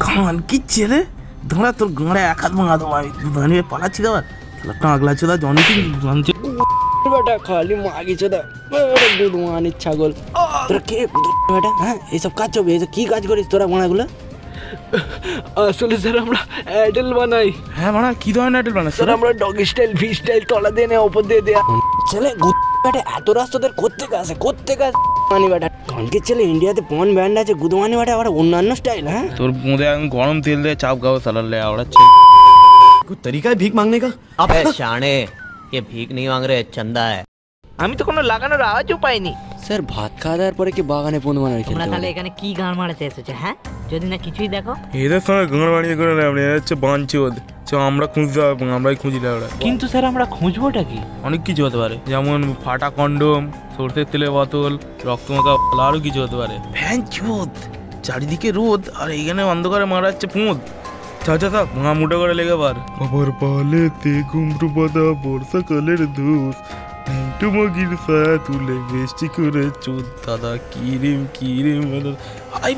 খান কি ছেলে ধরা তোর গাঁড়ে এক হাত ভাঙা দেবো আমি দুধানি পালাচ্ছি আবার কাঁকলা চোদা জনি বেটা খালি মাগি চোদা গুদমানির ছাগল তোরা কে বেটা? হ্যাঁ এইসব কাজ চলবে, এইসব কি কাজ করিস তোরা মানাগুলো? আসলে স্যার আমরা অ্যাডেল বানাই। হ্যাঁ মানা কি ধরনের অ্যাডেল বানাস? স্যার আমরা ডগ স্টাইল ভি স্টাইল তলা দিয়ে নেওয়া উপর দিয়ে দেয়া ছেলে বেটা এত রাস্তাদের কোত্থেকে আসে মানি বেটা ধনকে ছেলে ইন্ডিয়াতে পন ব্যান্ড আছে গুদমানি বেটা আবার অন্যান্য স্টাইল। হ্যাঁ তোর মুদে গরম তেল দিয়ে চাপ গাও সালালে আওড়া कुछ तरीका है भीख मांगने का? अब शाने ये भीख नहीं मांग रहे, चंदा है। আমি তো কোনো লাগানোর আওয়াজও পাইনি। স্যার ভাত খাওয়া দাওয়ার পরে কি বাগানে পোন বানার তোমরা খেলতে তাহলে হবে? এখানে কি গান মারাতে এসেছো? হ্যাঁ যদি না কিছুই দেখো এদের সঙ্গে গাঁড় বানিয়ে করে নেই হচ্ছে বাঞ্চোদ আমরা খুঁজতে হবে আমরাই খুঁজি না ওরা। কিন্তু স্যার আমরা খুঁজবোটা কি? অনেক কিছু হতে পারে যেমন ফাটা কন্ডম সর্ষের তেলের বোতল রক্তমাখা আরও কিছু হতে পারে। ফ্যান চোদ চারিদিকে রোদ আর এইখানে অন্ধকারে মারা যাচ্ছে পুঁত চাচা থাক ভাঙা মুঠো করে লেগে পার আবার পালেতে ঘুমরু বাঁধা বর্ষাকালের ধূস টুমগির ছায়া তুলে বেশি করে চোদ দাদা কিরিম কিরিম আই